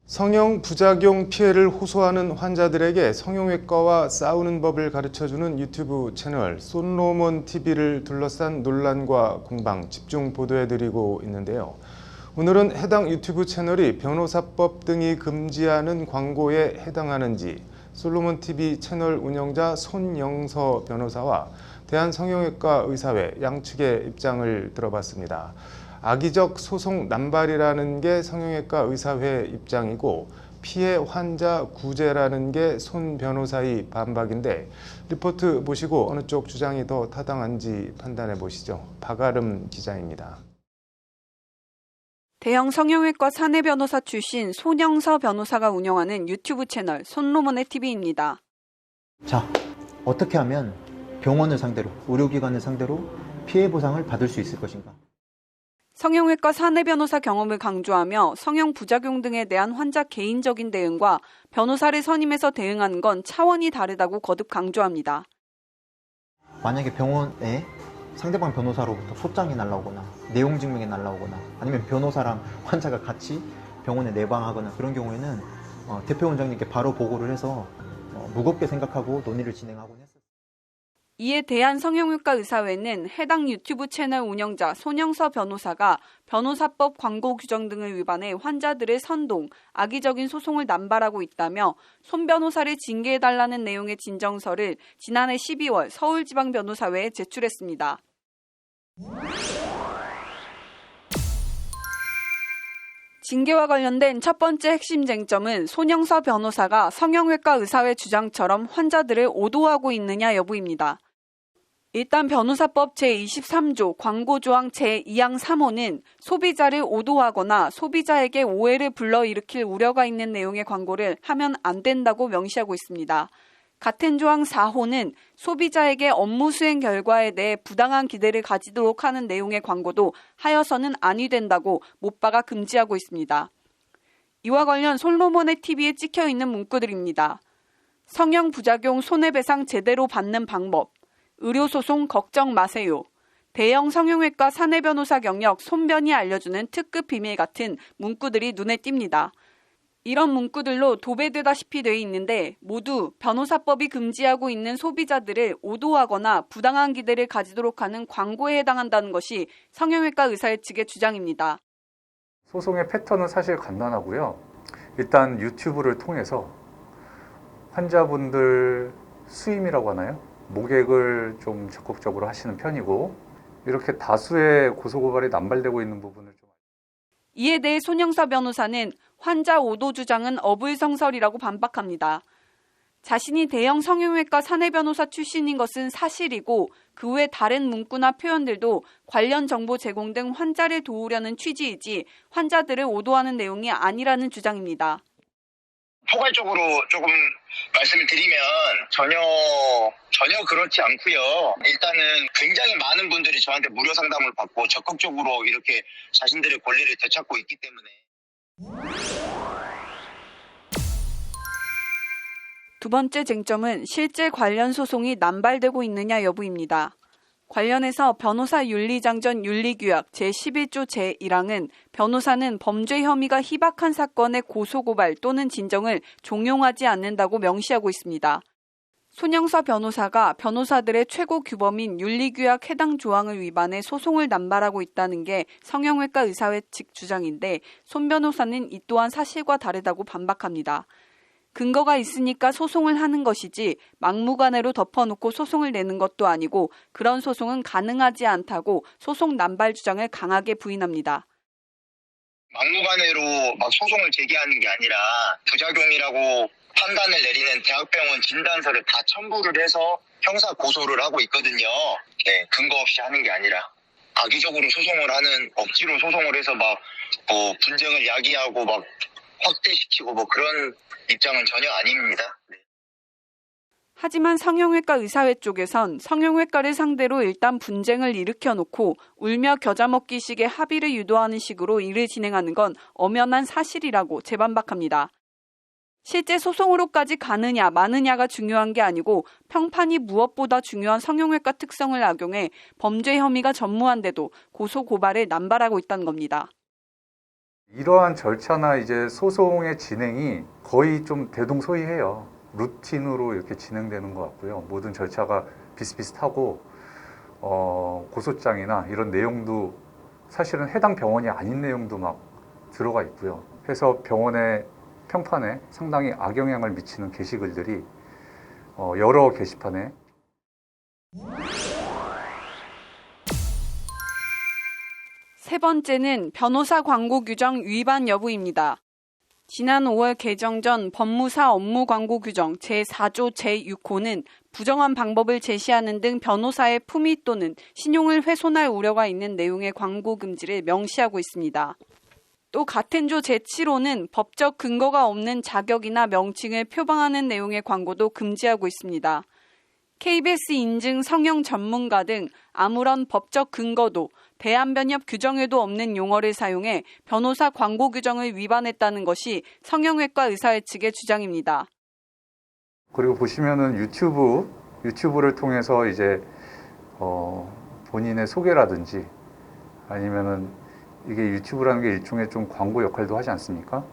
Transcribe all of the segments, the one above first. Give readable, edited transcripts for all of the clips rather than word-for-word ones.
성형 부작용 피해를 호소하는 환자들에게 성형외과와 싸우는 법을 가르쳐주는 유튜브 채널 솔로몬TV를 둘러싼 논란과 공방 집중 보도해드리고 있는데요. 오늘은 해당 유튜브 채널이 변호사법 등이 금지하는 광고에 해당하는지 솔로몬TV 채널 운영자 손영서 변호사와 대한성형외과 의사회 양측의 입장을 들어봤습니다. 악의적 소송 남발이라는 게 성형외과 의사회 입장이고 피해 환자 구제라는 게 손 변호사의 반박인데 리포트 보시고 어느 쪽 주장이 더 타당한지 판단해 보시죠. 박아름 기자입니다. 대형 성형외과 사내 변호사 출신 손영서 변호사가 운영하는 유튜브 채널 손로몬의 TV입니다. 자, 어떻게 하면 병원을 상대로, 의료기관을 상대로 피해 보상을 받을 수 있을 것인가? 성형외과 사내 변호사 경험을 강조하며 성형 부작용 등에 대한 환자 개인적인 대응과 변호사를 선임해서 대응하는 건 차원이 다르다고 거듭 강조합니다. 만약에 병원에 상대방 변호사로부터 소장이 날라오거나 내용 증명이 날라오거나 아니면 변호사랑 환자가 같이 병원에 내방하거나 그런 경우에는 대표 원장님께 바로 보고를 해서 무겁게 생각하고 논의를 진행하곤 했었습니다. 이에 대한성형외과 의사회는 해당 유튜브 채널 운영자 손영서 변호사가 변호사법 광고 규정 등을 위반해 환자들의 선동, 악의적인 소송을 남발하고 있다며 손 변호사를 징계해달라는 내용의 진정서를 지난해 12월 서울지방변호사회에 제출했습니다. 징계와 관련된 첫 번째 핵심 쟁점은 손영서 변호사가 성형외과 의사회 주장처럼 환자들을 오도하고 있느냐 여부입니다. 일단 변호사법 제23조 광고조항 제2항 3호는 소비자를 오도하거나 소비자에게 오해를 불러일으킬 우려가 있는 내용의 광고를 하면 안 된다고 명시하고 있습니다. 같은 조항 4호는 소비자에게 업무 수행 결과에 대해 부당한 기대를 가지도록 하는 내용의 광고도 하여서는 아니 된다고 못박아 금지하고 있습니다. 이와 관련 솔로몬의 TV에 찍혀있는 문구들입니다. 성형 부작용 손해배상 제대로 받는 방법, 의료소송 걱정 마세요, 대형 성형외과 사내 변호사 경력 손변이 알려주는 특급 비밀 같은 문구들이 눈에 띕니다. 이런 문구들로 도배되다시피 돼 있는데 모두 변호사법이 금지하고 있는 소비자들을 오도하거나 부당한 기대를 가지도록 하는 광고에 해당한다는 것이 성형외과 의사회 측의 주장입니다. 소송의 패턴은 사실 간단하고요. 일단 유튜브를 통해서 환자분들 수임이라고 하나요? 모객을 좀 적극적으로 하시는 편이고 이렇게 다수의 고소고발이 남발되고 있는 부분을 좀. 이에 대해 손영서 변호사는 환자 오도 주장은 어불성설이라고 반박합니다. 자신이 대형 성형외과 사내 변호사 출신인 것은 사실이고 그 외 다른 문구나 표현들도 관련 정보 제공 등 환자를 도우려는 취지이지 환자들을 오도하는 내용이 아니라는 주장입니다. 포괄적으로 조금 말씀을 드리면 전혀 그렇지 않고요. 일단은 굉장히 많은 분들이 저한테 무료 상담을 받고 적극적으로 이렇게 자신들의 권리를 되찾고 있기 때문에. 두 번째 쟁점은 실제 관련 소송이 남발되고 있느냐 여부입니다. 관련해서 변호사 윤리장전 윤리규약 제11조 제1항은 변호사는 범죄 혐의가 희박한 사건의 고소고발 또는 진정을 종용하지 않는다고 명시하고 있습니다. 손영서 변호사가 변호사들의 최고 규범인 윤리규약 해당 조항을 위반해 소송을 남발하고 있다는 게 성형외과 의사회 측 주장인데 손 변호사는 이 또한 사실과 다르다고 반박합니다. 근거가 있으니까 소송을 하는 것이지 막무가내로 덮어놓고 소송을 내는 것도 아니고 그런 소송은 가능하지 않다고 소송 남발 주장을 강하게 부인합니다. 막무가내로 막 소송을 제기하는 게 아니라 부작용이라고 판단을 내리는 대학병원 진단서를 다 첨부를 해서 형사 고소를 하고 있거든요. 네, 근거 없이 하는 게 아니라 악의적으로 소송을 하는 억지로 소송을 해서 막 분쟁을 야기하고 막 확대시키고 그런 입장은 전혀 아닙니다. 네. 하지만 성형외과 의사회 쪽에선 성형외과를 상대로 일단 분쟁을 일으켜놓고 울며 겨자 먹기식의 합의를 유도하는 식으로 일을 진행하는 건 엄연한 사실이라고 재반박합니다. 실제 소송으로까지 가느냐 마느냐가 중요한 게 아니고 평판이 무엇보다 중요한 성형외과 특성을 악용해 범죄 혐의가 전무한데도 고소 고발을 남발하고 있다는 겁니다. 이러한 절차나 이제 소송의 진행이 거의 좀 대동소이해요. 루틴으로 이렇게 진행되는 것 같고요. 모든 절차가 비슷비슷하고 고소장이나 이런 내용도 사실은 해당 병원이 아닌 내용도 막 들어가 있고요. 해서 병원의 평판에 상당히 악영향을 미치는 게시글들이 여러 게시판에 세 번째는 변호사 광고 규정 위반 여부입니다. 지난 5월 개정 전 법무사 업무 광고 규정 제4조 제6호는 부정한 방법을 제시하는 등 변호사의 품위 또는 신용을 훼손할 우려가 있는 내용의 광고 금지를 명시하고 있습니다. 또 같은 조 제7호는 법적 근거가 없는 자격이나 명칭을 표방하는 내용의 광고도 금지하고 있습니다. KBS 인증 성형 전문가 등 아무런 법적 근거도 대한변협 규정에도 없는 용어를 사용해 변호사 광고 규정을 위반했다는 것이 성형외과 의사회 측의 주장입니다. 그리고 보시면은 유튜브를 통해서 이제 본인의 소개라든지 아니면은 이게 유튜브라는 게 일종의 좀 광고 역할도 하지 않습니까?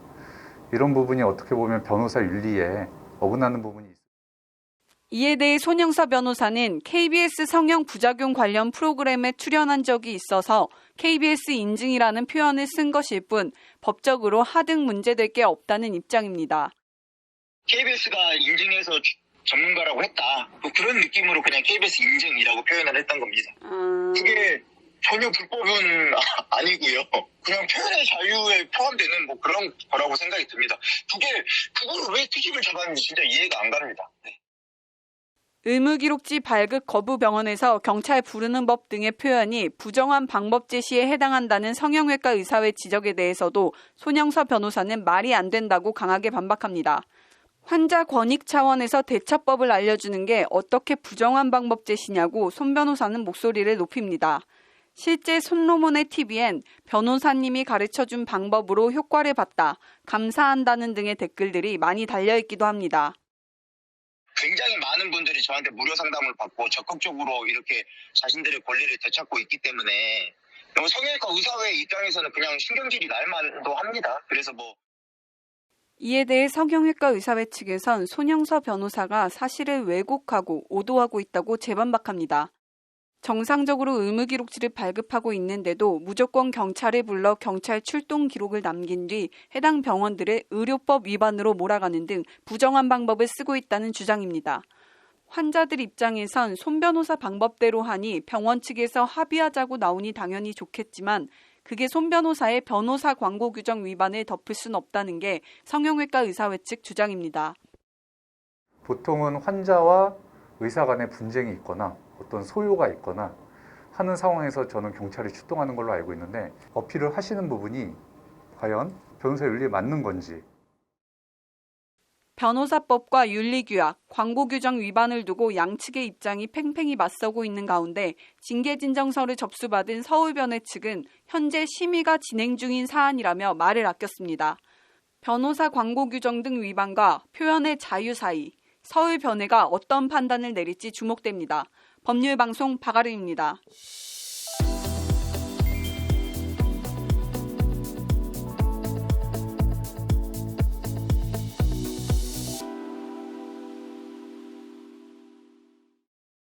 이런 부분이 어떻게 보면 변호사 윤리에 어긋나는 부분이 있습니다. 이에 대해 손영서 변호사는 KBS 성형 부작용 관련 프로그램에 출연한 적이 있어서 KBS 인증이라는 표현을 쓴 것일 뿐 법적으로 하등 문제될 게 없다는 입장입니다. KBS가 인증해서 전문가라고 했다. 뭐 그런 느낌으로 그냥 KBS 인증이라고 표현을 했던 겁니다. 그게 전혀 불법은 아니고요. 그냥 표현의 자유에 포함되는 뭐 그런 거라고 생각이 듭니다. 그걸 왜 투집을 잡았는지 진짜 이해가 안 갑니다. 네. 의무기록지 발급 거부 병원에서 경찰 부르는 법 등의 표현이 부정한 방법 제시에 해당한다는 성형외과 의사회 지적에 대해서도 손영서 변호사는 말이 안 된다고 강하게 반박합니다. 환자 권익 차원에서 대처법을 알려주는 게 어떻게 부정한 방법 제시냐고 손 변호사는 목소리를 높입니다. 실제 손로몬의 TV엔 변호사님이 가르쳐준 방법으로 효과를 봤다, 감사한다는 등의 댓글들이 많이 달려있기도 합니다. 굉장히 많은 분들이 저한테 무료 상담을 받고 적극적으로 이렇게 자신들의 권리를 되찾고 있기 때문에 성형외과 의사회 입장에서는 그냥 신경질이 날 만도 합니다. 그래서 이에 대해 성형외과 의사회 측에선 손영서 변호사가 사실을 왜곡하고 오도하고 있다고 재반박합니다. 정상적으로 의무기록지를 발급하고 있는데도 무조건 경찰을 불러 경찰 출동 기록을 남긴 뒤 해당 병원들을 의료법 위반으로 몰아가는 등 부정한 방법을 쓰고 있다는 주장입니다. 환자들 입장에선 손 변호사 방법대로 하니 병원 측에서 합의하자고 나오니 당연히 좋겠지만 그게 손 변호사의 변호사 광고 규정 위반을 덮을 순 없다는 게 성형외과 의사회 측 주장입니다. 보통은 환자와 의사 간의 분쟁이 있거나 어떤 소요가 있거나 하는 상황에서 저는 경찰이 출동하는 걸로 알고 있는데 어필을 하시는 부분이 과연 변호사 윤리에 맞는 건지. 변호사법과 윤리규약, 광고규정 위반을 두고 양측의 입장이 팽팽히 맞서고 있는 가운데 징계진정서를 접수받은 서울변회 측은 현재 심의가 진행 중인 사안이라며 말을 아꼈습니다. 변호사 광고규정 등 위반과 표현의 자유 사이, 서울변회가 어떤 판단을 내릴지 주목됩니다. 법률방송 박아름입니다.